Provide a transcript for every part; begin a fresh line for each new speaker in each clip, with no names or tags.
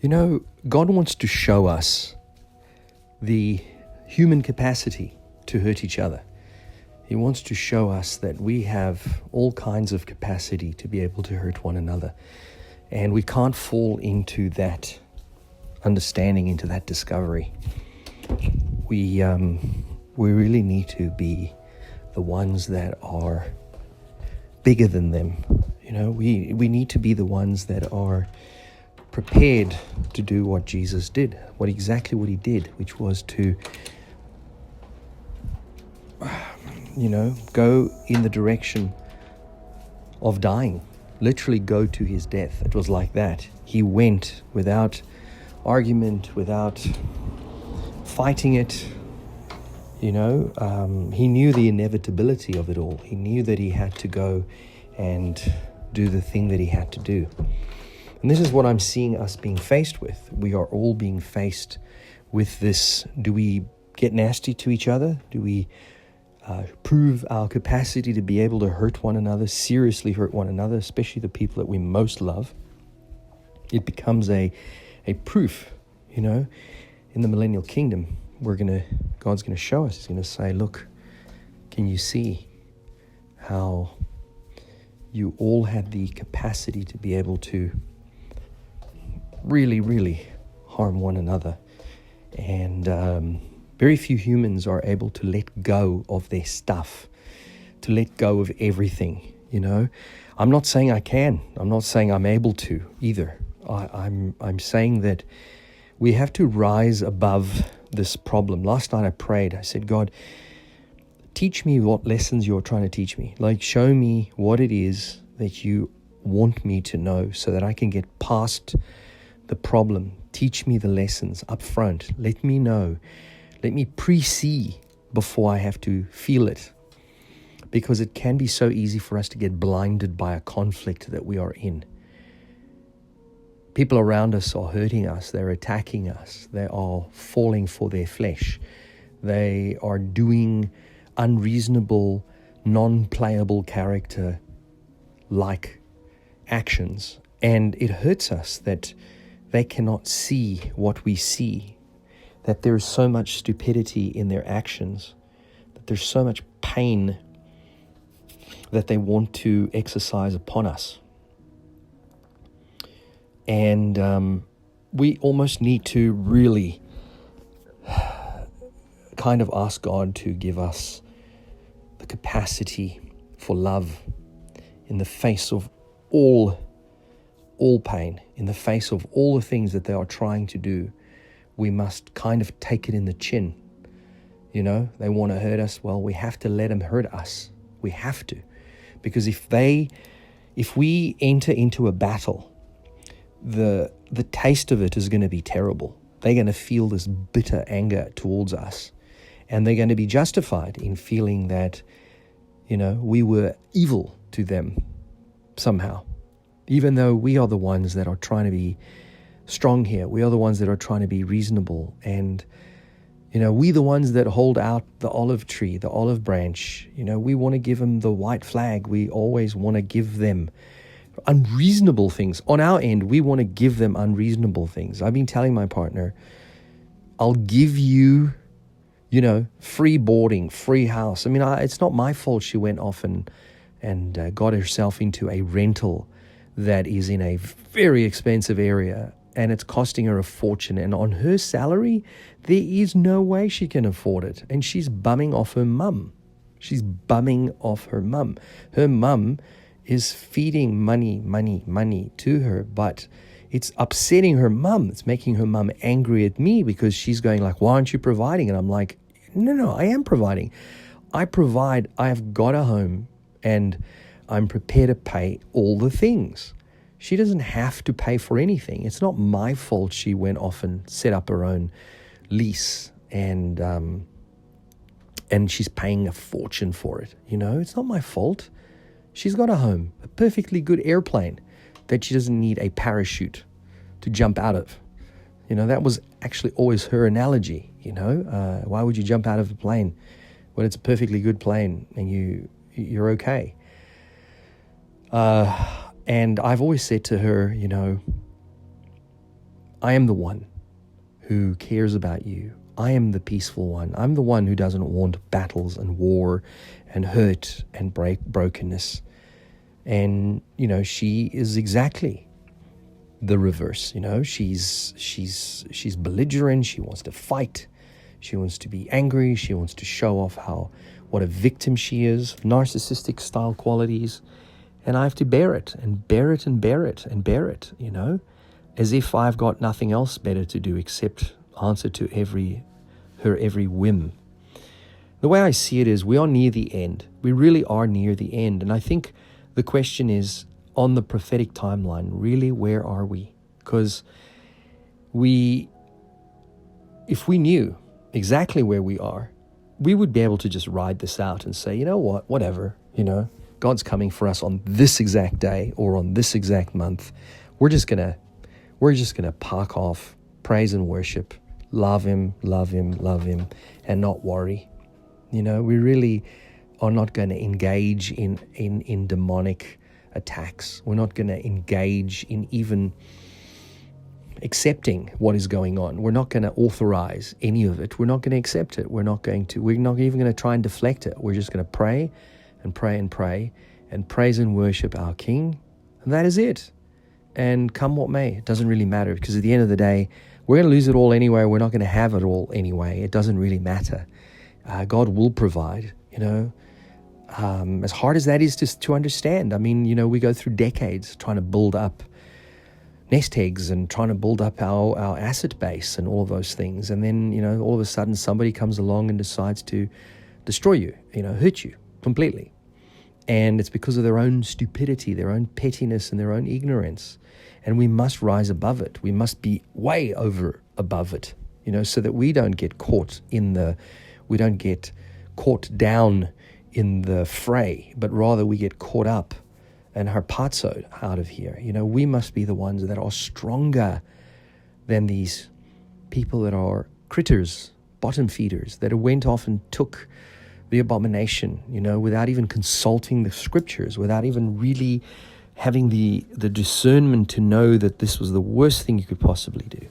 You know, God wants to show us the human capacity to hurt each other. He wants to show us that we have all kinds of capacity to be able to hurt one another. And we can't fall into that understanding, into that discovery. We really need to be the ones that are bigger than them. You know, we need to be the ones that are prepared to do what Jesus did, exactly what he did, which was to, go in the direction of dying, literally go to his death. It was like that. He went without argument, without fighting it. He knew the inevitability of it all. He knew that he had to go and do the thing that he had to do. And this is what I'm seeing us being faced with. We are all being faced with this. Do we get nasty to each other? Do we prove our capacity to be able to hurt one another, seriously hurt one another, especially the people that we most love? It becomes a proof, in the millennial kingdom. God's going to show us. He's going to say, look, can you see how you all had the capacity to be able to really, really harm one another? And very few humans are able to let go of their stuff, to let go of everything, I'm not saying I can. I'm not saying I'm able to either. I'm saying that we have to rise above this problem. Last night I prayed. I said, God, teach me what lessons you're trying to teach me. Like, show me what it is that you want me to know so that I can get past the problem. Teach me the lessons up front. Let me know. Let me pre-see before I have to feel it. Because it can be so easy for us to get blinded by a conflict that we are in. People around us are hurting us. They're attacking us. They are falling for their flesh. They are doing unreasonable, non-playable character-like actions. And it hurts us that they cannot see what we see, that there is so much stupidity in their actions, that there's so much pain that they want to exercise upon us. And we almost need to really kind of ask God to give us the capacity for love in the face of all pain, in the face of all the things that they are trying to do. We must kind of take it in the chin. They want to hurt us. Well, we have to let them hurt us. We have to. Because if we enter into a battle, the taste of it is going to be terrible. They're going to feel this bitter anger towards us. And they're going to be justified in feeling that, we were evil to them somehow. Even though we are the ones that are trying to be strong here. We are the ones that are trying to be reasonable. And, we the ones that hold out the olive tree, the olive branch. We want to give them the white flag. We always want to give them unreasonable things. On our end, we want to give them unreasonable things. I've been telling my partner, I'll give you, free boarding, free house. It's not my fault she went off and got herself into a rental that is in a very expensive area, and it's costing her a fortune. And on her salary, there is no way she can afford it. And she's bumming off her mum. Her mum is feeding money to her, but it's upsetting her mum. It's making her mum angry at me because she's going like, why aren't you providing? And I'm like, no, I am providing. I provide. I have got a home and I'm prepared to pay all the things. She doesn't have to pay for anything. It's not my fault she went off and set up her own lease and she's paying a fortune for it. It's not my fault. She's got a home, a perfectly good airplane that she doesn't need a parachute to jump out of. That was actually always her analogy. Why would you jump out of a plane when it's a perfectly good plane and you're okay? And I've always said to her, I am the one who cares about you. I am the peaceful one. I'm the one who doesn't want battles and war and hurt and brokenness. And, she is exactly the reverse. She's belligerent. She wants to fight. She wants to be angry. She wants to show off what a victim she is, narcissistic style qualities. And I have to bear it and bear it and bear it and bear it, as if I've got nothing else better to do except answer to her every whim. The way I see it is we are near the end. We really are near the end. And I think the question is, on the prophetic timeline, really, where are we? Because if we knew exactly where we are, we would be able to just ride this out and say, you know what, whatever, God's coming for us on this exact day or on this exact month. We're just gonna park off, praise and worship, love him, and not worry. We really are not going to engage in demonic attacks. We're not going to engage in even accepting what is going on. We're not going to authorize any of it. We're not going to accept it. We're not even going to try and deflect it. We're just going to pray and pray and pray and praise and worship our King. And that is it. And come what may, it doesn't really matter, because at the end of the day, we're going to lose it all anyway. We're not going to have it all anyway. It doesn't really matter. God will provide, as hard as that is to understand. I mean, we go through decades trying to build up nest eggs and trying to build up our asset base and all of those things. And then, all of a sudden somebody comes along and decides to destroy you, hurt you completely. And it's because of their own stupidity, their own pettiness, and their own ignorance. And we must rise above it. We must be way above it, so that we don't get caught down in the fray, but rather we get caught up and harpazoed out of here. We must be the ones that are stronger than these people that are critters, bottom feeders, that went off and took the abomination, without even consulting the scriptures, without even really having the discernment to know that this was the worst thing you could possibly do.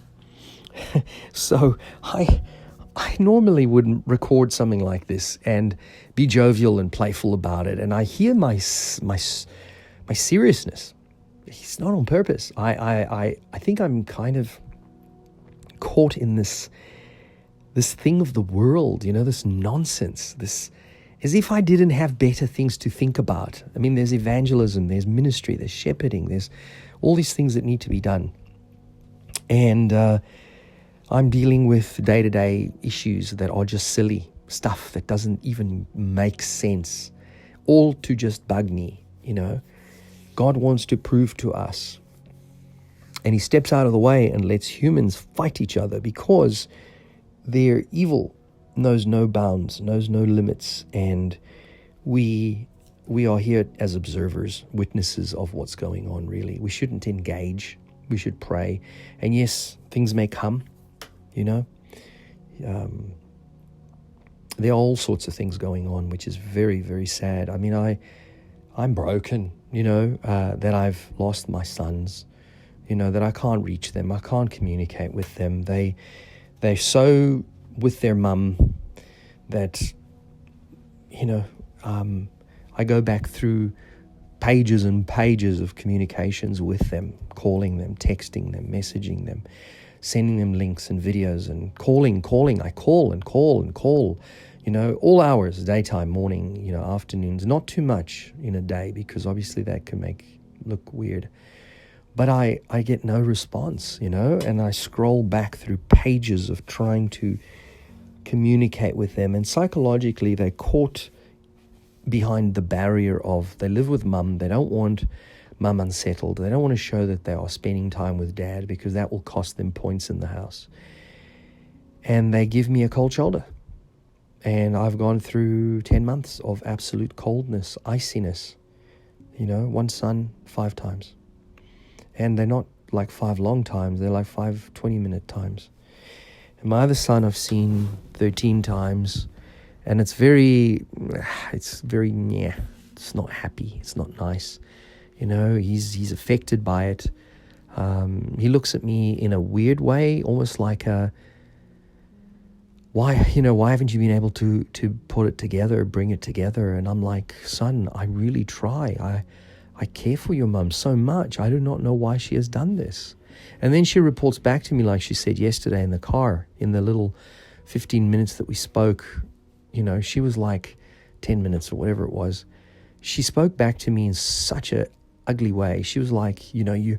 So I normally wouldn't record something like this and be jovial and playful about it. And I hear my seriousness. It's not on purpose. I think I'm kind of caught in this thing of the world, this nonsense, this, as if I didn't have better things to think about. I mean, there's evangelism, there's ministry, there's shepherding, there's all these things that need to be done. And I'm dealing with day-to-day issues that are just silly stuff that doesn't even make sense, all to just bug me, God wants to prove to us. And he steps out of the way and lets humans fight each other because their evil knows no bounds, knows no limits, and we are here as observers, witnesses of what's going on, really. We shouldn't engage. We should pray. And yes, things may come, there are all sorts of things going on, which is very, very sad. I mean, I'm broken, that I've lost my sons, that I can't reach them. I can't communicate with them. They're so with their mum that, I go back through pages and pages of communications with them, calling them, texting them, messaging them, sending them links and videos and calling. I call and call and call, all hours, daytime, morning, afternoons, not too much in a day because obviously that can look weird. But I get no response, and I scroll back through pages of trying to communicate with them. And psychologically, they're caught behind the barrier of they live with mum. They don't want mum unsettled. They don't want to show that they are spending time with dad because that will cost them points in the house. And they give me a cold shoulder. And I've gone through 10 months of absolute coldness, iciness. One son, 5 times. And they're not like 5 long times, they're like 5 20-minute times. And my other son I've seen 13 times, and it's very, it's not happy, it's not nice. He's affected by it. He looks at me in a weird way, almost like why haven't you been able to put it together, bring it together? And I'm like, son, I really try. I care for your mum so much. I do not know why she has done this. And then she reports back to me like she said yesterday in the car, in the little 15 minutes that we spoke. She was like 10 minutes or whatever it was. She spoke back to me in such a ugly way. She was like, you're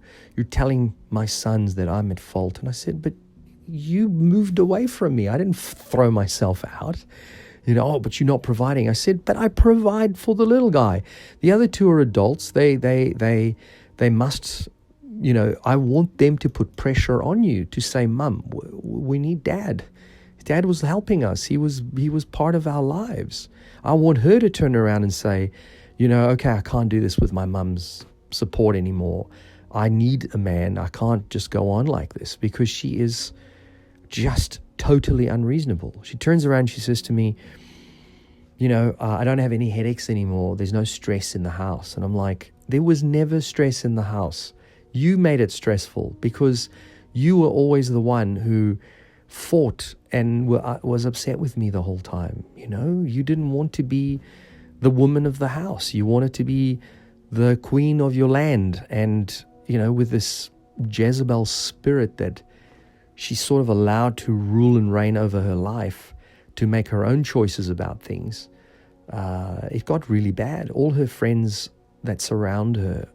telling my sons that I'm at fault. And I said, but you moved away from me. I didn't throw myself out. But you're not providing. I said, but I provide for the little guy. The other two are adults. They must, I want them to put pressure on you to say, Mum, we need Dad. Dad was helping us. He was part of our lives. I want her to turn around and say, okay, I can't do this with my mum's support anymore. I need a man. I can't just go on like this, because she is just totally unreasonable. She turns around, she says to me, I don't have any headaches anymore. There's no stress in the house. And I'm like, there was never stress in the house. You made it stressful because you were always the one who fought and was upset with me the whole time. You didn't want to be the woman of the house. You wanted to be the queen of your land. And, with this Jezebel spirit that she's sort of allowed to rule and reign over her life, to make her own choices about things, it got really bad. All her friends that surround her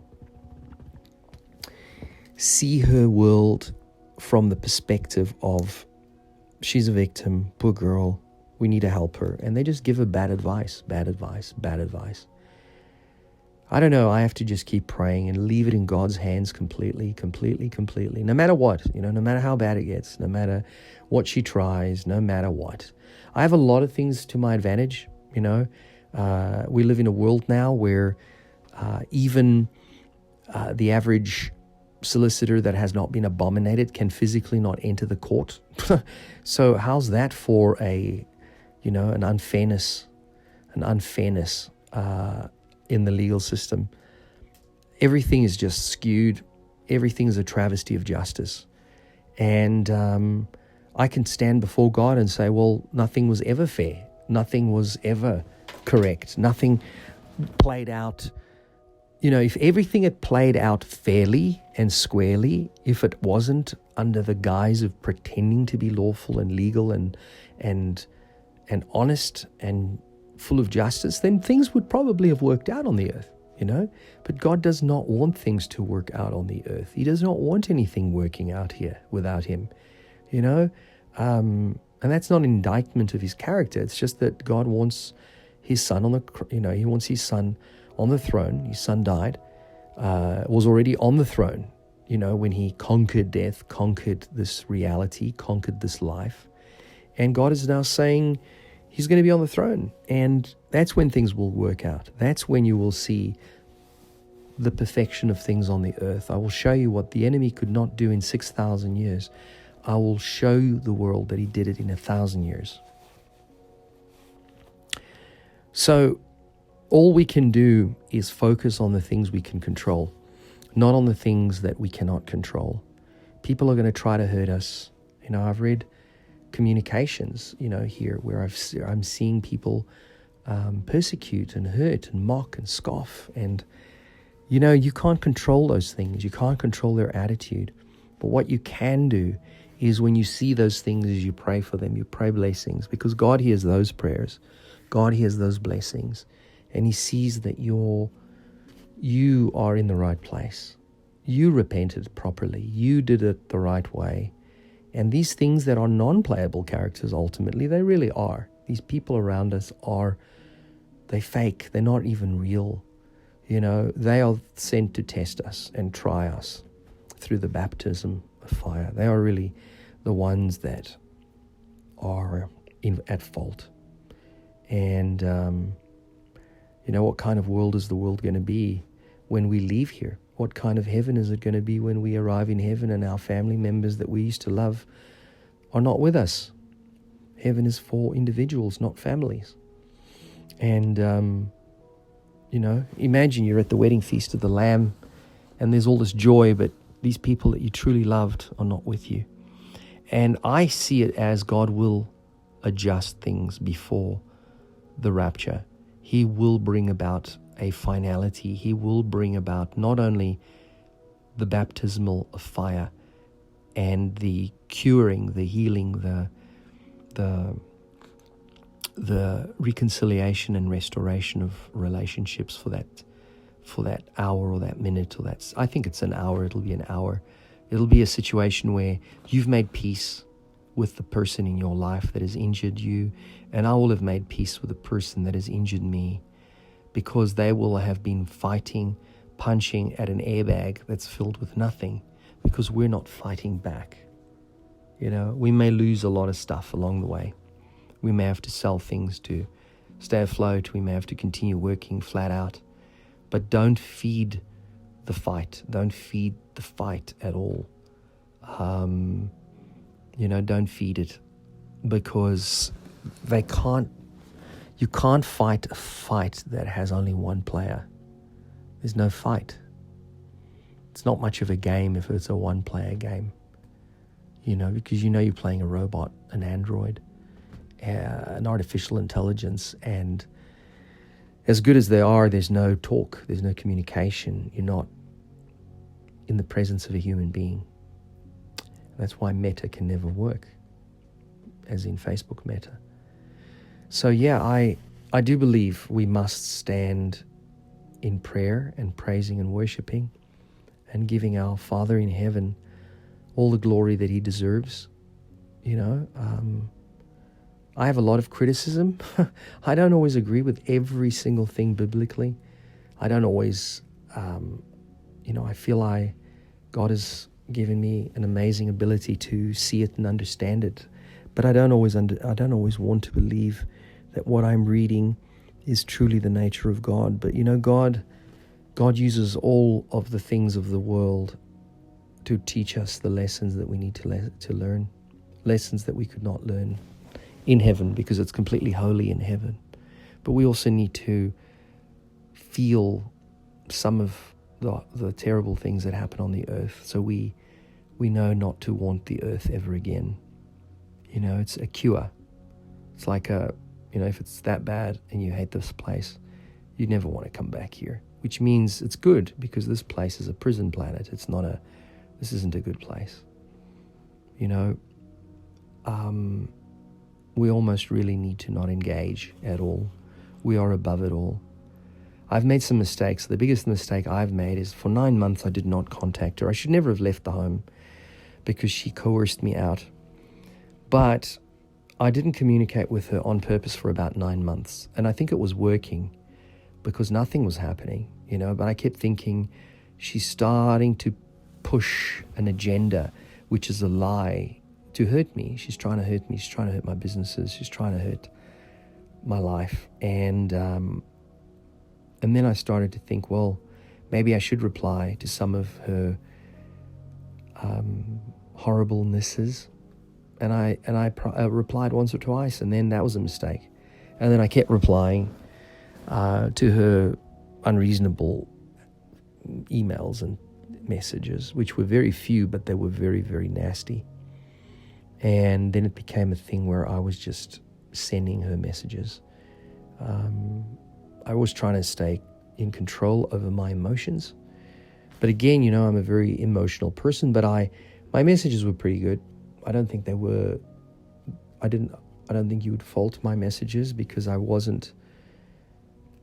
see her world from the perspective of, she's a victim, poor girl, we need to help her. And they just give her bad advice. I don't know, I have to just keep praying and leave it in God's hands completely, no matter what, no matter how bad it gets, no matter what she tries, no matter what. I have a lot of things to my advantage, we live in a world now where even the average solicitor that has not been abominated can physically not enter the court. So how's that for an unfairness in the legal system? Everything is just skewed. Everything is a travesty of justice. And I can stand before God and say, well, nothing was ever fair. Nothing was ever correct. Nothing played out. If everything had played out fairly and squarely, if it wasn't under the guise of pretending to be lawful and legal and honest and full of justice, then things would probably have worked out on the earth, But God does not want things to work out on the earth. He does not want anything working out here without Him, And that's not an indictment of His character. It's just that God wants His Son He wants His Son on the throne. His Son died, was already on the throne, when He conquered death, conquered this reality, conquered this life. And God is now saying He's going to be on the throne. And that's when things will work out. That's when you will see the perfection of things on the earth. I will show you what the enemy could not do in 6,000 years. I will show you the world that he did it in 1,000 years. So all we can do is focus on the things we can control, not on the things that we cannot control. People are going to try to hurt us. I've read communications, here where I'm seeing people persecute and hurt and mock and scoff. And, you can't control those things. You can't control their attitude. But what you can do is when you see those things, as you pray for them, you pray blessings, because God hears those prayers. God hears those blessings. And He sees that you are in the right place. You repented properly. You did it the right way. And these things that are non-playable characters, ultimately, they really are. These people around us they fake. They're not even real. They are sent to test us and try us through the baptism of fire. They are really the ones that are at fault. And, what kind of world is the world going to be when we leave here? What kind of heaven is it going to be when we arrive in heaven and our family members that we used to love are not with us? Heaven is for individuals, not families. And, imagine you're at the wedding feast of the Lamb and there's all this joy, but, These people that you truly loved are not with you. And I see it as God will adjust things before the rapture. He will bring about a finality. He will bring about not only the baptismal of fire and the curing, the healing, the reconciliation and restoration of relationships for that hour or that minute, or that's, I think it's an hour, it'll be an hour. It'll be a situation where you've made peace with the person in your life that has injured you, and I will have made peace with the person that has injured me, because they will have been fighting, punching at an airbag that's filled with nothing, because we're not fighting back. We may lose a lot of stuff along the way. We may have to sell things to stay afloat. We may have to continue working flat out. But don't feed the fight. Don't feed the fight at all. Don't feed it, because you can't fight a fight that has only one player. There's no fight. It's not much of a game if it's a one-player game, because you're playing a robot, an android, an artificial intelligence, and as good as they are, there's no talk, there's no communication. You're not in the presence of a human being. That's why Meta can never work, as in Facebook Meta. So yeah, I do believe we must stand in prayer and praising and worshiping and giving our Father in heaven all the glory that he deserves. I have a lot of criticism. I don't always agree with every single thing biblically. I don't always, I feel God has given me an amazing ability to see it and understand it. But I don't always want to believe that what I'm reading is truly the nature of God. But God uses all of the things of the world to teach us the lessons that we need to learn, lessons that we could not learn in heaven, because it's completely holy in heaven. But we also need to feel some of the terrible things that happen on the earth, so we know not to want the earth ever again. It's a cure. It's like if it's that bad and you hate this place, you never want to come back here, which means it's good, because this place is a prison planet. This isn't a good place. We almost really need to not engage at all. We are above it all. I've made some mistakes. The biggest mistake I've made is for 9 months I did not contact her. I should never have left the home, because she coerced me out. But I didn't communicate with her on purpose for about 9 months. And I think it was working, because nothing was happening, But I kept thinking, she's starting to push an agenda, which is a lie, to hurt me. She's trying to hurt me. She's trying to hurt my businesses. She's trying to hurt my life. And then I started to think, well, maybe I should reply to some of her horriblenesses. And I replied once or twice, and then that was a mistake. And then I kept replying to her unreasonable emails and messages, which were very few, but they were very, very nasty. And then it became a thing where I was just sending her messages. I was trying to stay in control over my emotions. But again, I'm a very emotional person, but my messages were pretty good. I don't think I don't think you would fault my messages, because I wasn't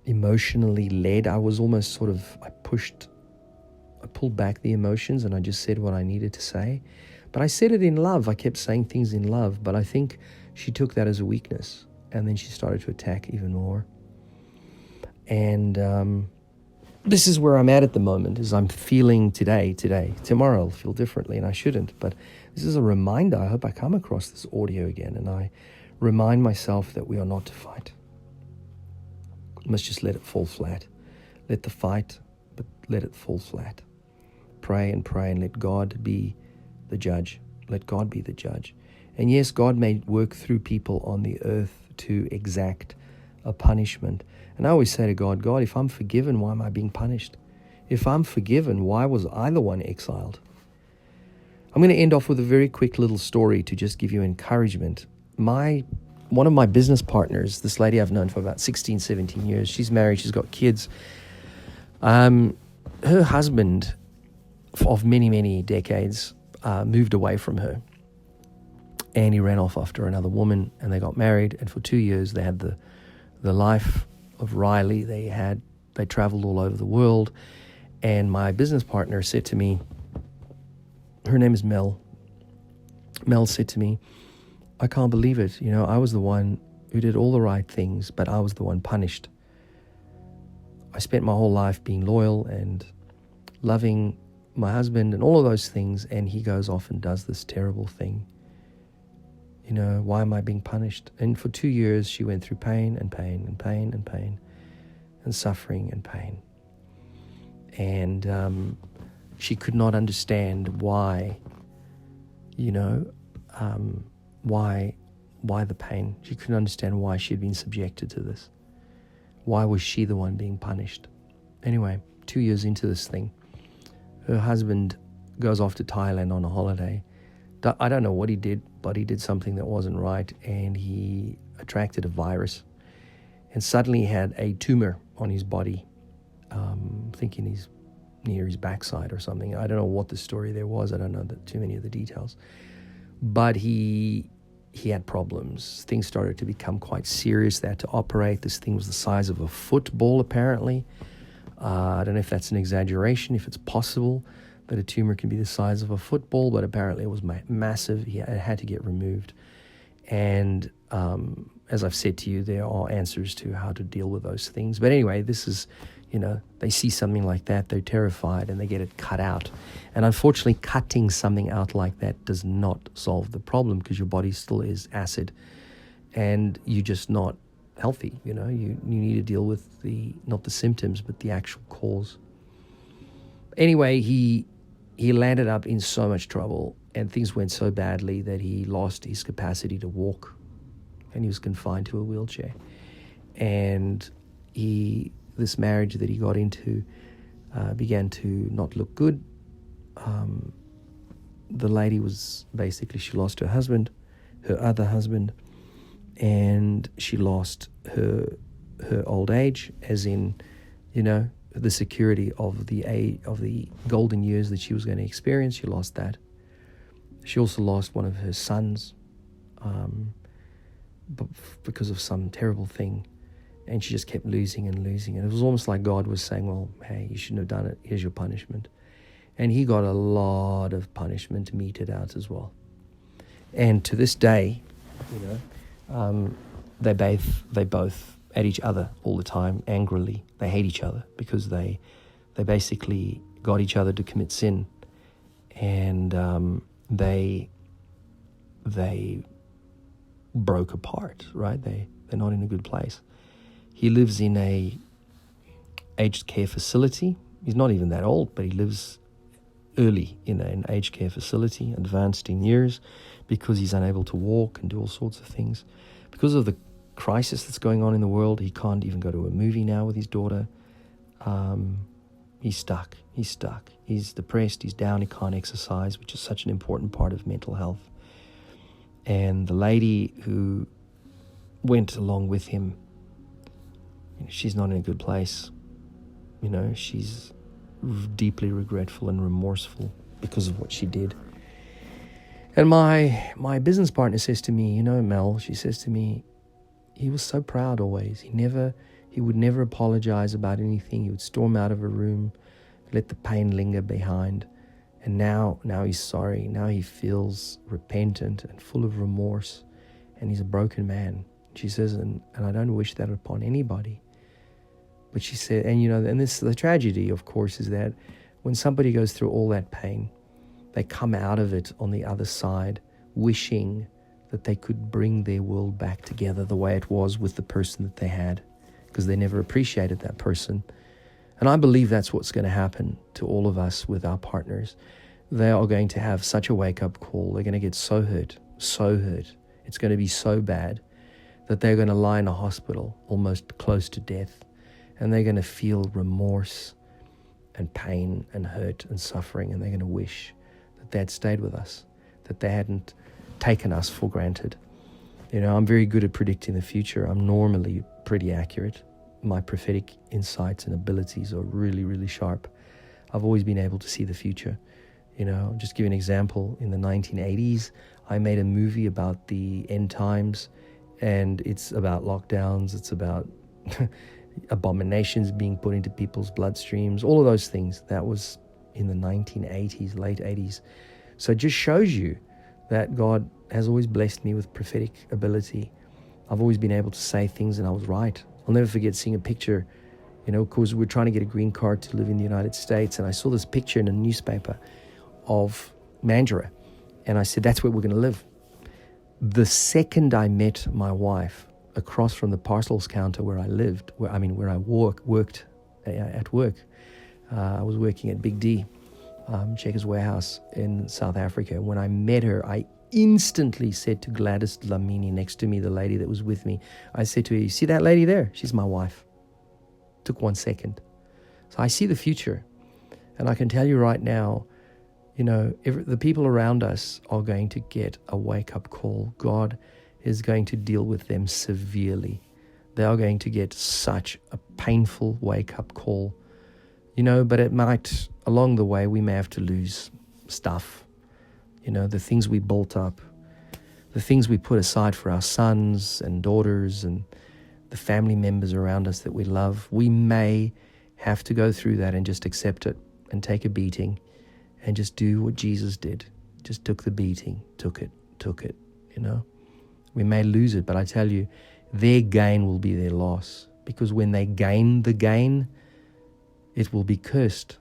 emotionally led. I was almost I pulled back the emotions, and I just said what I needed to say. But I said it in love. I kept saying things in love, but I think she took that as a weakness, and then she started to attack even more. And this is where I'm at the moment, is I'm feeling today. Tomorrow I'll feel differently, and I shouldn't. But this is a reminder. I hope I come across this audio again, and I remind myself that we are not to fight. We must just let it fall flat. Let the fight, but let it fall flat. Pray and let God be the judge. Let God be the judge. And yes, God may work through people on the earth to exact a punishment. And I always say to God, if I'm forgiven, why am I being punished? If I'm forgiven, why was I the one exiled? I'm going to end off with a very quick little story to just give you encouragement. One of my business partners, this lady I've known for about 16, 17 years, she's married, she's got kids. Her husband of many, many decades moved away from her, and he ran off after another woman, and they got married, and for 2 years they had the life of Riley. They traveled all over the world, and my business partner said to me, her name is Mel. Mel said to me, I can't believe it. I was the one who did all the right things, but I was the one punished. I spent my whole life being loyal and loving my husband and all of those things, and he goes off and does this terrible thing. Why am I being punished? And for 2 years, she went through pain and pain and pain and pain and suffering and pain. And she could not understand why, why the pain. She couldn't understand why she had been subjected to this. Why was she the one being punished? Anyway, 2 years into this thing, her husband goes off to Thailand on a holiday. I don't know what he did, but he did something that wasn't right, and he attracted a virus. And suddenly he had a tumor on his body, thinking he's near his backside or something. I don't know what the story there was. I don't know too many of the details. But he had problems. Things started to become quite serious. They had to operate. This thing was the size of a football, apparently. I don't know if that's an exaggeration, if it's possible that a tumor can be the size of a football, but apparently it was massive. It had to get removed. And as I've said to you, there are answers to how to deal with those things. But anyway, this is, they see something like that, they're terrified, and they get it cut out. And unfortunately, cutting something out like that does not solve the problem, because your body still is acid, and you're just not healthy. You need to deal with not the symptoms, but the actual cause. Anyway, he landed up in so much trouble, and things went so badly that he lost his capacity to walk, and he was confined to a wheelchair. And this marriage that he got into began to not look good. The lady she lost her husband, her other husband, and she lost her old age, as in, the security of the golden years that she was going to experience. She lost that. She also lost one of her sons, because of some terrible thing, and she just kept losing and losing. And it was almost like God was saying, well, hey, you shouldn't have done it. Here's your punishment. And he got a lot of punishment meted out as well. And to this day, they both at each other all the time, angrily. They hate each other because they basically got each other to commit sin, and they broke apart. Right? They're not in a good place. He lives in a aged care facility. He's not even that old, but he lives early in an aged care facility, advanced in years, because he's unable to walk and do all sorts of things. Because of the crisis that's going on in the world, he can't even go to a movie now with his daughter. He's stuck. He's depressed, he's down, he can't exercise, which is such an important part of mental health. And the lady who went along with him, she's not in a good place. She's deeply regretful and remorseful because of what she did. And my business partner says to me, Mel, she says to me, he was so proud always. He would never apologize about anything. He would storm out of a room, let the pain linger behind. And now he's sorry. Now he feels repentant and full of remorse, and he's a broken man. She says, and I don't wish that upon anybody. But she said, and the tragedy, of course, is that when somebody goes through all that pain, they come out of it on the other side wishing that they could bring their world back together the way it was with the person that they had, because they never appreciated that person. And I believe that's what's going to happen to all of us with our partners. They are going to have such a wake-up call. They're going to get so hurt. It's going to be so bad that they're going to lie in a hospital almost close to death, and they're going to feel remorse and pain and hurt and suffering, and they're going to wish that they had stayed with us, that they hadn't taken us for granted. I'm very good at predicting the future. I'm normally pretty accurate. My prophetic insights and abilities are really, really sharp. I've always been able to see the future. Just give you an example. In the 1980s, I made a movie about the end times, and it's about lockdowns. It's about abominations being put into people's bloodstreams, all of those things. That was in the 1980s, late 80s. So it just shows you that God has always blessed me with prophetic ability. I've always been able to say things, and I was right. I'll never forget seeing a picture, because we're trying to get a green card to live in the United States, and I saw this picture in a newspaper of Mandurah, and I said, that's where we're going to live. The second I met my wife across from the parcels counter where I lived, where I worked at work, I was working at Big D, Checkers Warehouse in South Africa. When I met her, I instantly said to Gladys Dlamini next to me, the lady that was with me, I said to her, you see that lady there? She's my wife. Took 1 second. So I see the future. And I can tell you right now, the people around us are going to get a wake-up call. God is going to deal with them severely. They are going to get such a painful wake-up call. But it might, along the way, we may have to lose stuff. The things we built up, the things we put aside for our sons and daughters and the family members around us that we love. We may have to go through that and just accept it and take a beating and just do what Jesus did. Just took the beating, took it. We may lose it, but I tell you, their gain will be their loss. Because when they gain the gain, it will be cursed.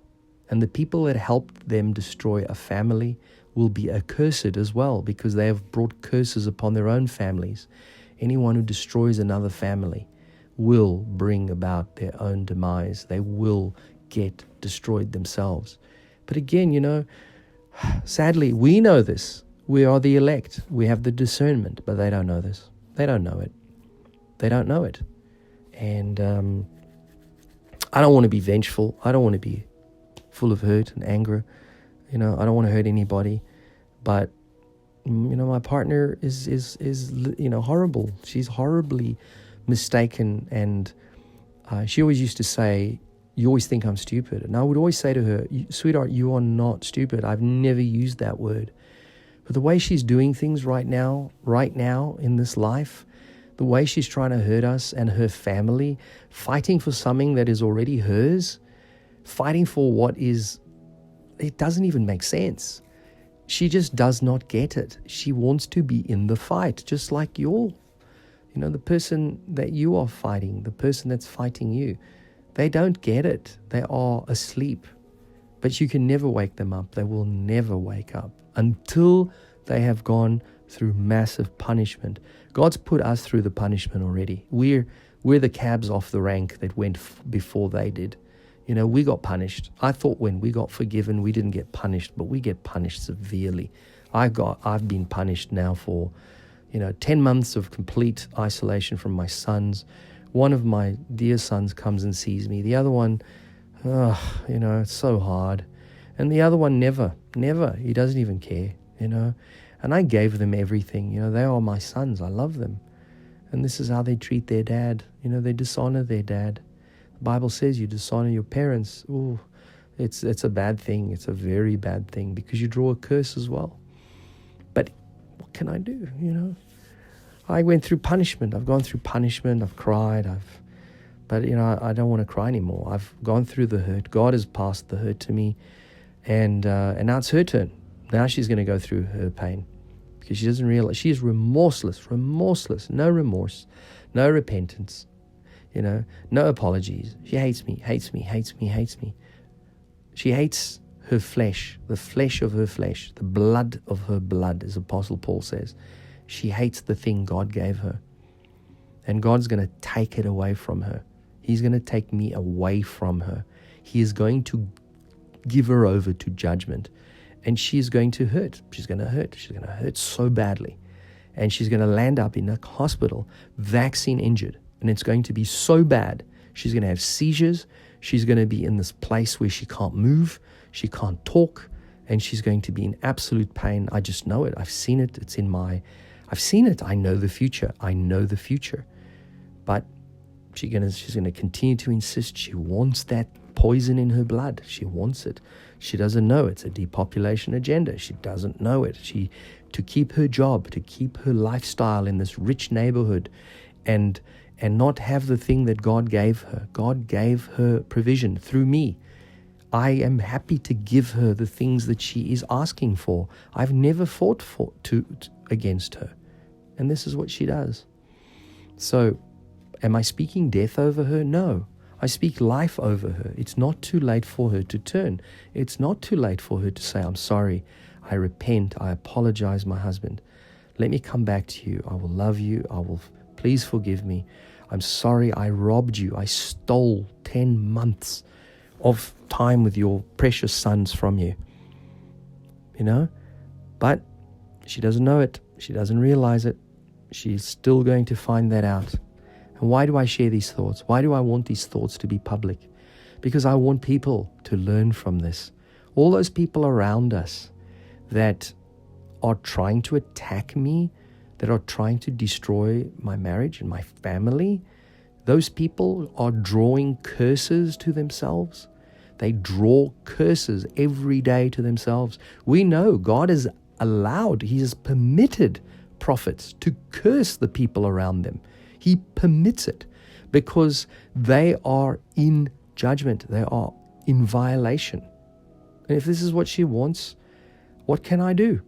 And the people that helped them destroy a family will be accursed as well, because they have brought curses upon their own families. Anyone who destroys another family will bring about their own demise. They will get destroyed themselves. But again, sadly, we know this. We are the elect. We have the discernment, but they don't know this. They don't know it. They don't know it. And I don't want to be vengeful. I don't want to be full of hurt and anger. I don't want to hurt anybody. But, my partner is horrible. She's horribly mistaken. And she always used to say, you always think I'm stupid. And I would always say to her, sweetheart, you are not stupid. I've never used that word. But the way she's doing things right now in this life, the way she's trying to hurt us and her family, fighting for something that is already hers, fighting for what is, it doesn't even make sense. She just does not get it. She wants to be in the fight, just like the person that you are fighting, the person that's fighting you. They don't get it. They are asleep. But you can never wake them up. They will never wake up until they have gone through massive punishment. God's put us through the punishment already. We're the cabs off the rank that went before they did. We got punished. I thought when we got forgiven, we didn't get punished, but we get punished severely. I've been punished now for, 10 months of complete isolation from my sons. One of my dear sons comes and sees me. The other one, it's so hard. And the other one never. He doesn't even care, And I gave them everything. They are my sons. I love them. And this is how they treat their dad. They dishonor their dad. The Bible says you dishonor your parents. Ooh, it's a bad thing. It's a very bad thing because you draw a curse as well. But what can I do, I went through punishment. I've gone through punishment. I've cried. But I don't want to cry anymore. I've gone through the hurt. God has passed the hurt to me. And now it's her turn. Now she's going to go through her pain because she doesn't realize. She is remorseless, no remorse, no repentance, no apologies. She hates me. She hates her flesh, the flesh of her flesh, the blood of her blood, as Apostle Paul says. She hates the thing God gave her. And God's going to take it away from her. He's going to take me away from her. He is going to give her over to judgment. And she's going to hurt. She's going to hurt so badly. And she's going to land up in a hospital, vaccine injured. And it's going to be so bad. She's going to have seizures. She's going to be in this place where she can't move. She can't talk. and she's going to be in absolute pain. I just know it. I've seen it. I've seen it. I know the future. But she's going to continue to insist. She wants that poison in her blood. She wants it. She doesn't know it's a depopulation agenda. She doesn't know it. To keep her job, to keep her lifestyle in this rich neighborhood, and not have the thing that God gave her. God gave her provision through me. I am happy to give her the things that she is asking for. I've never fought against her. And this is what she does. So, am I speaking death over her? No. I speak life over her. It's not too late for her to turn. It's not too late for her to say, I'm sorry. I repent. I apologize, my husband. Let me come back to you. I will love you. Please forgive me. I'm sorry I robbed you. I stole 10 months of time with your precious sons from you. But she doesn't know it. She doesn't realize it. She's still going to find that out. And why do I share these thoughts? Why do I want these thoughts to be public? Because I want people to learn from this. All those people around us that are trying to attack me, that are trying to destroy my marriage and my family, those people are drawing curses to themselves. They draw curses every day to themselves. We know God has allowed, He has permitted prophets to curse the people around them. He permits it because they are in judgment. They are in violation. And if this is what she wants, what can I do?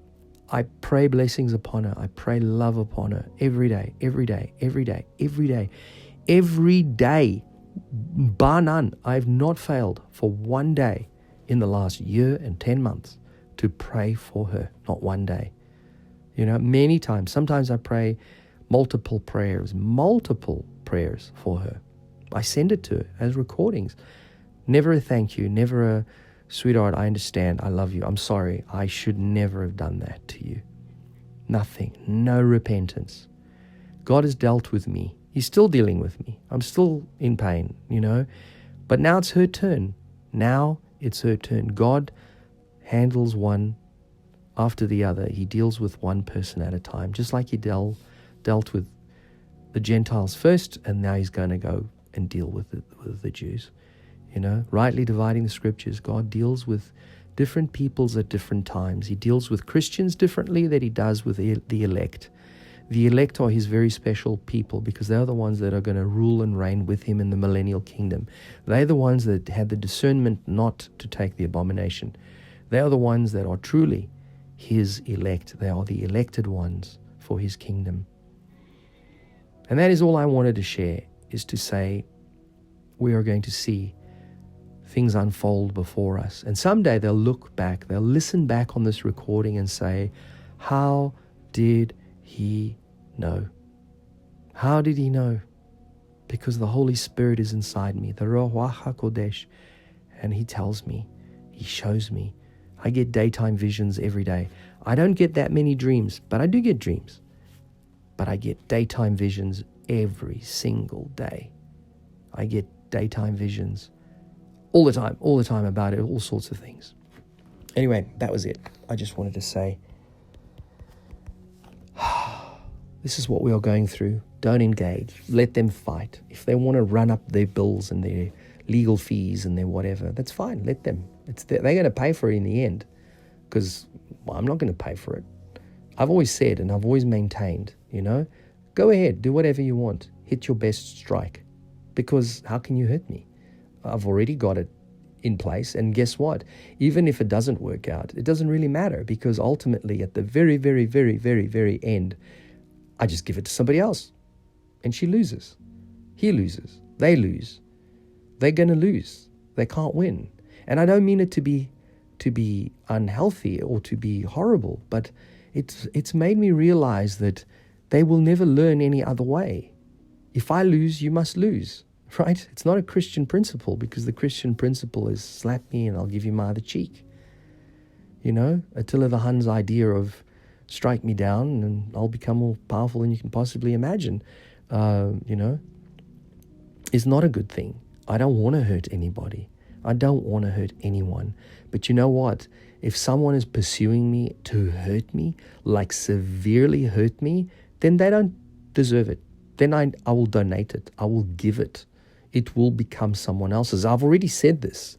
I pray blessings upon her. I pray love upon her every day, every day, every day, every day. Every day, bar none, I have not failed for one day in the last year and 10 months to pray for her. Not one day. Many times. Sometimes I pray multiple prayers for her. I send it to her as recordings. Never a thank you, never a sweetheart, I understand, I love you, I'm sorry, I should never have done that to you. Nothing, no repentance. God has dealt with me. He's still dealing with me. I'm still in pain, But now it's her turn. Now it's her turn. God handles one after the other. He deals with one person at a time, just like He dealt with the Gentiles first, and now He's going to go and deal with the Jews. Rightly dividing the scriptures. God deals with different peoples at different times. He deals with Christians differently than He does with the elect. The elect are His very special people because they're the ones that are going to rule and reign with Him in the millennial kingdom. They're the ones that had the discernment not to take the abomination. They are the ones that are truly His elect. They are the elected ones for His kingdom. And that is all I wanted to share, is to say we are going to see things unfold before us. And someday they'll look back, they'll listen back on this recording and say, how did he know? How did he know? Because the Holy Spirit is inside me, the Ruach HaKodesh, and He tells me, He shows me. I get daytime visions every day. I don't get that many dreams, but I do get dreams. But I get daytime visions every single day. I get daytime visions all the time about it, all sorts of things. Anyway, that was it. I just wanted to say, this is what we are going through. Don't engage. Let them fight. If they want to run up their bills and their legal fees and their whatever, that's fine. Let them. They're going to pay for it in the end, because I'm not going to pay for it. I've always said, and I've always maintained, go ahead, do whatever you want. Hit your best strike, because how can you hurt me? I've already got it in place, and guess what? Even if it doesn't work out, it doesn't really matter, because ultimately at the very, very, very, very, very end, I just give it to somebody else, and she loses. He loses. They lose. They're going to lose. They can't win. And I don't mean it to be unhealthy or to be horrible, but it's made me realize that they will never learn any other way. If I lose, you must lose, right? It's not a Christian principle, because the Christian principle is slap me and I'll give you my other cheek. Attila the Hun's idea of strike me down and I'll become more powerful than you can possibly imagine, is not a good thing. I don't want to hurt anybody. I don't want to hurt anyone. But you know what? If someone is pursuing me to hurt me, like severely hurt me, then they don't deserve it. Then I will donate it. I will give it. It will become someone else's. I've already said this.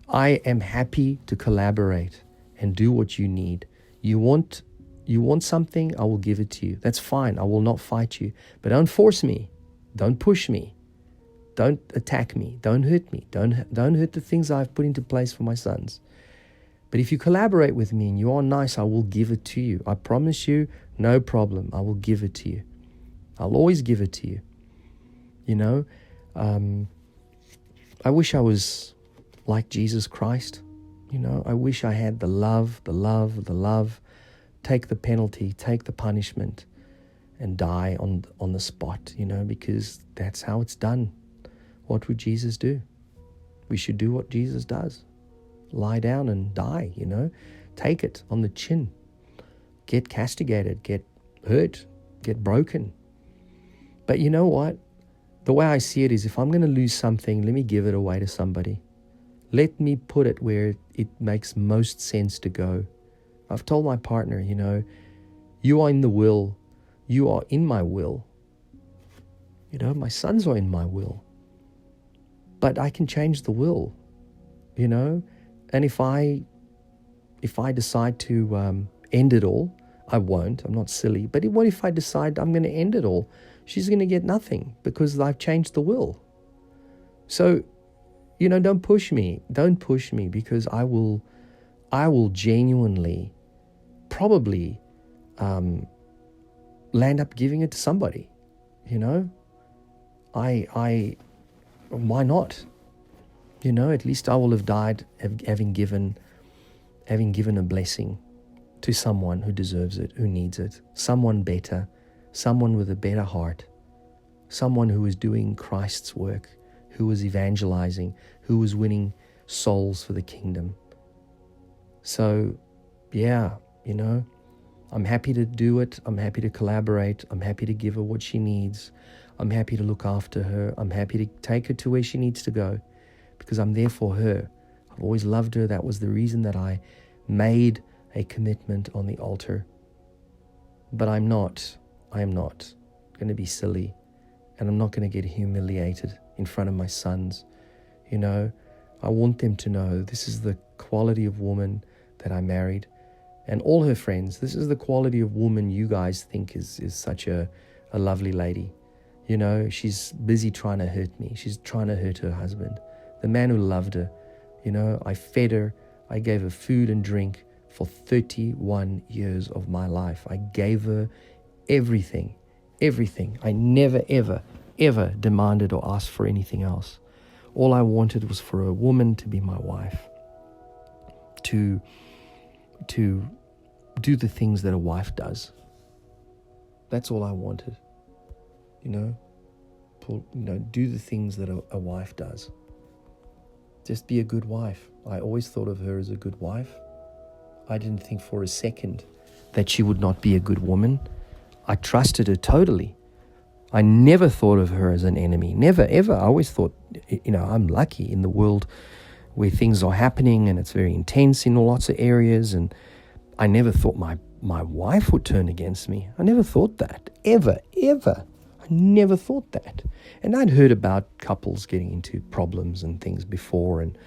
I am happy to collaborate and do what you need. You want something, I will give it to you. That's fine. I will not fight you. But don't force me. Don't push me. Don't attack me. Don't hurt me. Don't hurt the things I've put into place for my sons. But if you collaborate with me and you are nice, I will give it to you. I promise you, no problem. I will give it to you. I'll always give it to you. I wish I was like Jesus Christ. I wish I had the love, take the penalty, take the punishment, and die on the spot, because that's how it's done. What would Jesus do? We should do what Jesus does. Lie down and die, Take it on the chin. Get castigated, get hurt, get broken. But you know what? The way I see it is, if I'm going to lose something, let me give it away to somebody. Let me put it where it makes most sense to go. I've told my partner, you are in the will. You are in my will. My sons are in my will. But I can change the will, And if I decide to end it all, I won't. I'm not silly. But what if I decide I'm going to end it all? She's going to get nothing because I've changed the will. So, don't push me. Don't push me, because I will genuinely probably land up giving it to somebody. Why not? At least I will have died having given a blessing to someone who deserves it, who needs it, someone better, someone with a better heart, someone who is doing Christ's work, who is evangelizing, who is winning souls for the kingdom. So, I'm happy to do it. I'm happy to collaborate. I'm happy to give her what she needs. I'm happy to look after her. I'm happy to take her to where she needs to go, because I'm there for her. I've always loved her. That was the reason that I made a commitment on the altar. But I am not going to be silly, and I'm not going to get humiliated in front of my sons. I want them to know this is the quality of woman that I married, and all her friends. This is the quality of woman you guys think is such a lovely lady. She's busy trying to hurt me. She's trying to hurt her husband, the man who loved her. I fed her. I gave her food and drink for 31 years of my life. I gave her everything. I never, ever demanded or asked for anything else. All I wanted was for a woman to be my wife, to do the things that a wife does. That's all I wanted. Do the things that a wife does. Just be a good wife. I always thought of her as a good wife. I didn't think for a second that she would not be a good woman. I trusted her totally. I never thought of her as an enemy. Never, ever. I always thought, I'm lucky in the world where things are happening and it's very intense in lots of areas, and I never thought my wife would turn against me. I never thought that. Ever. I never thought that. And I'd heard about couples getting into problems and things before and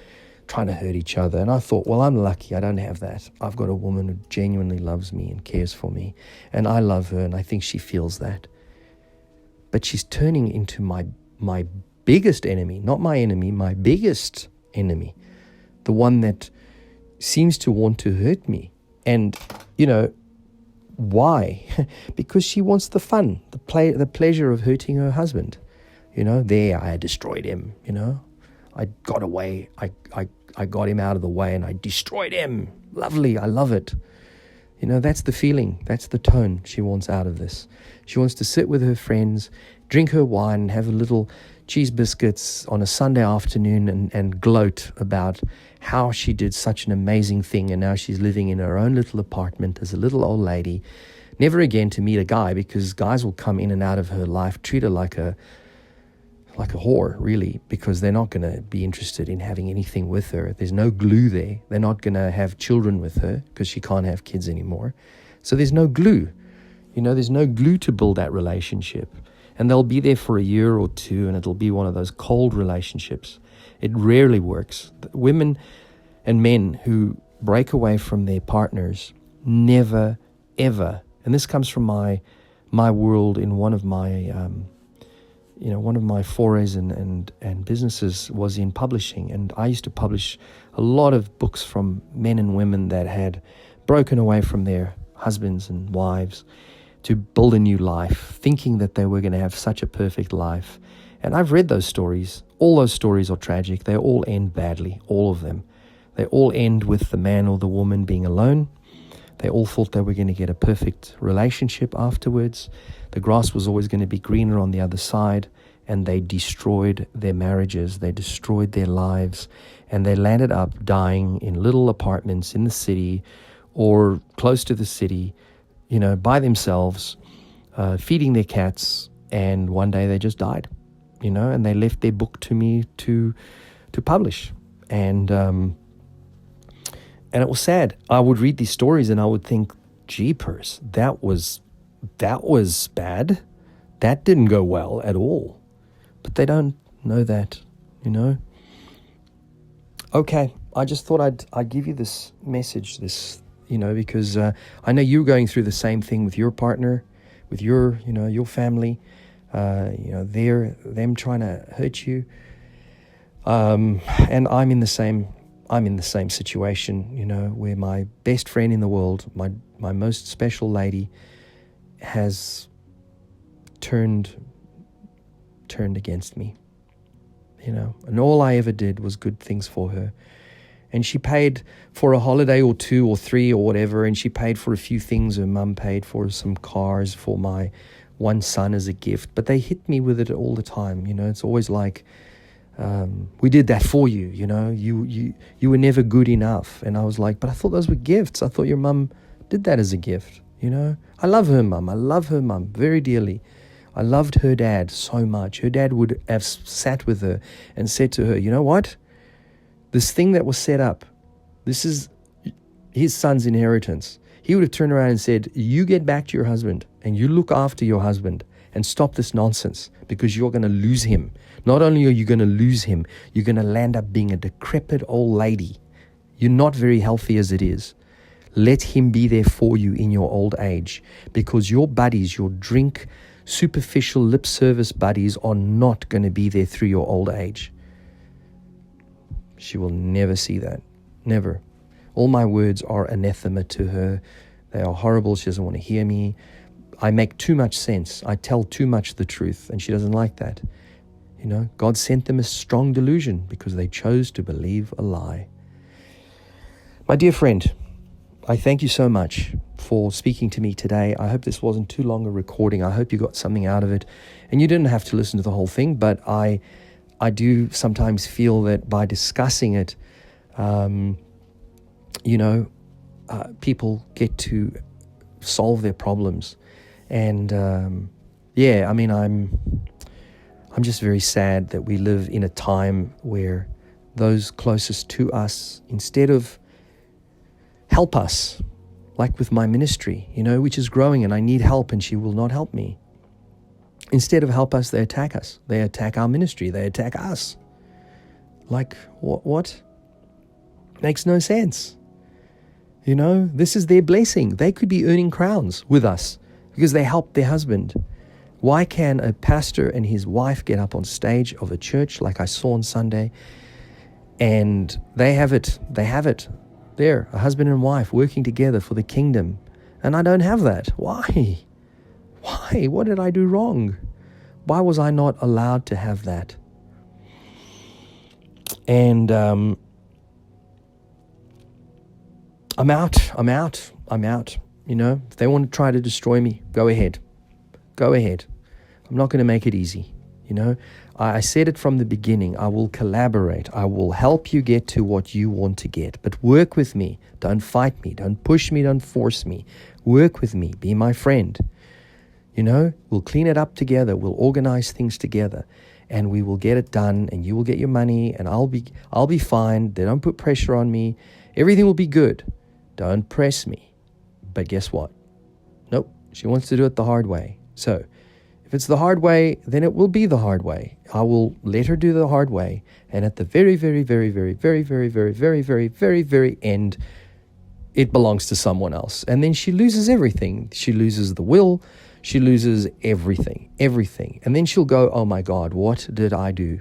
trying to hurt each other. And I thought, well, I'm lucky. I don't have that. I've got a woman who genuinely loves me and cares for me. And I love her, and I think she feels that. But she's turning into my biggest enemy, not my enemy, my biggest enemy, the one that seems to want to hurt me. And, why? Because she wants the fun, the pleasure of hurting her husband. There I destroyed him, I got away, I got him out of the way and I destroyed him. Lovely, I love it. That's the feeling, that's the tone she wants out of this. She wants to sit with her friends, drink her wine, have a little cheese biscuits on a Sunday afternoon and gloat about how she did such an amazing thing, and now she's living in her own little apartment as a little old lady, never again to meet a guy, because guys will come in and out of her life, treat her like like a whore, really, because they're not going to be interested in having anything with her. There's no glue there. They're not going to have children with her because she can't have kids anymore. So there's no glue. There's no glue to build that relationship. And they'll be there for a year or two, and it'll be one of those cold relationships. It rarely works. Women and men who break away from their partners never, ever, and this comes from my world in one of my forays and businesses was in publishing, and I used to publish a lot of books from men and women that had broken away from their husbands and wives to build a new life, thinking that they were going to have such a perfect life. And I've read those stories. All those stories are tragic. They all end badly, all of them. They all end with the man or the woman being alone. They all thought they were going to get a perfect relationship afterwards. The grass was always going to be greener on the other side, and they destroyed their marriages. They destroyed their lives, and they landed up dying in little apartments in the city or close to the city, by themselves, feeding their cats, and one day they just died, and they left their book to me to publish. And it was sad. I would read these stories and I would think, jeepers, that was bad. That didn't go well at all. But they don't know that, Okay, I just thought I'd give you this message, because I know you're going through the same thing with your partner, with your family. Them trying to hurt you. And I'm in the same situation, where my best friend in the world, my most special lady, has turned against me, and all I ever did was good things for her. And she paid for a holiday or 2 or 3 or whatever, and she paid for a few things. Her mum paid for some cars for my one son as a gift, but they hit me with it all the time. It's always like, we did that for you, you were never good enough. And I was like, but I thought those were gifts. I thought your mum did that as a gift, I love her mum. I love her mum very dearly. I loved her dad so much. Her dad would have sat with her and said to her, you know what? This thing that was set up, this is his son's inheritance. He would have turned around and said, you get back to your husband and you look after your husband and stop this nonsense, because you're going to lose him. Not only are you going to lose him, you're going to land up being a decrepit old lady. You're not very healthy as it is. Let him be there for you in your old age, because your buddies, your drink, superficial lip service buddies are not going to be there through your old age. She will never see that. Never. All my words are anathema to her. They are horrible. She doesn't want to hear me. I make too much sense. I tell too much the truth, and she doesn't like that. God sent them a strong delusion because they chose to believe a lie. My dear friend, I thank you so much for speaking to me today. I hope this wasn't too long a recording. I hope you got something out of it. And you didn't have to listen to the whole thing, but I do sometimes feel that by discussing it, people get to solve their problems. And I'm just very sad that we live in a time where those closest to us, instead of help us, like with my ministry, which is growing and I need help and she will not help me. Instead of help us, they attack us. They attack our ministry. They attack us. Like, what? Makes no sense. This is their blessing. They could be earning crowns with us because they helped their husband. Why can a pastor and his wife get up on stage of a church like I saw on Sunday, and they have it there, a husband and wife working together for the kingdom, and I don't have that? Why? What did I do wrong? Why was I not allowed to have that? And I'm out. If they want to try to destroy me, go ahead. I'm not going to make it easy. I said it from the beginning. I will collaborate. I will help you get to what you want to get. But work with me. Don't fight me. Don't push me. Don't force me. Work with me. Be my friend. We'll clean it up together. We'll organize things together. and we will get it done, and you will get your money, and I'll be fine. They don't put pressure on me. Everything will be good. Don't press me. But guess what? Nope. She wants to do it the hard way. So if it's the hard way, then it will be the hard way. I will let her do the hard way. And at the very, very, very, very, very, very, very, very, very, very, very end, it belongs to someone else. And then she loses everything. She loses the will. She loses everything. And then she'll go, oh my God, what did I do?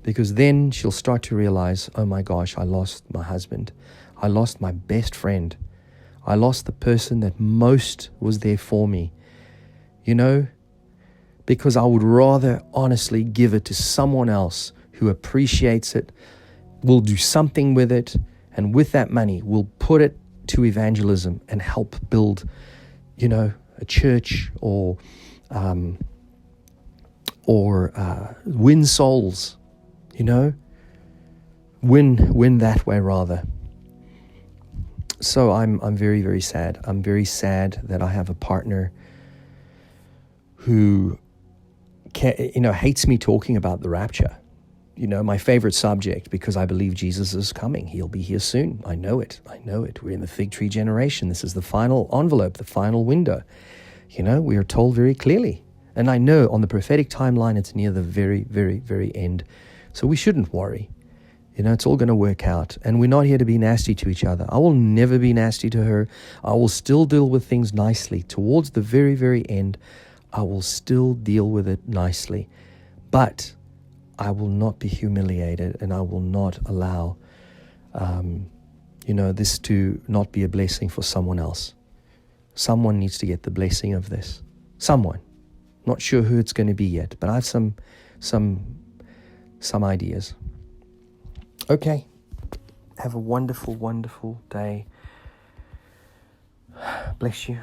Because then she'll start to realize, oh my gosh, I lost my husband. I lost my best friend. I lost the person that most was there for me. Because I would rather honestly give it to someone else who appreciates it, will do something with it, and with that money will put it to evangelism and help build, a church or win souls, win that way rather. So I'm very, very sad. I'm very sad that I have a partner who hates me talking about the rapture. My favorite subject, because I believe Jesus is coming. He'll be here soon. I know it. We're in the fig tree generation. This is the final envelope, the final window. We are told very clearly. And I know on the prophetic timeline, it's near the very, very, very end. So we shouldn't worry. It's all going to work out. And we're not here to be nasty to each other. I will never be nasty to her. I will still deal with things nicely. Towards the very, very end, I will still deal with it nicely. But I will not be humiliated, and I will not allow, this to not be a blessing for someone else. Someone needs to get the blessing of this. Someone. Not sure who it's going to be yet, but I have some ideas. Okay. Have a wonderful, wonderful day. Bless you.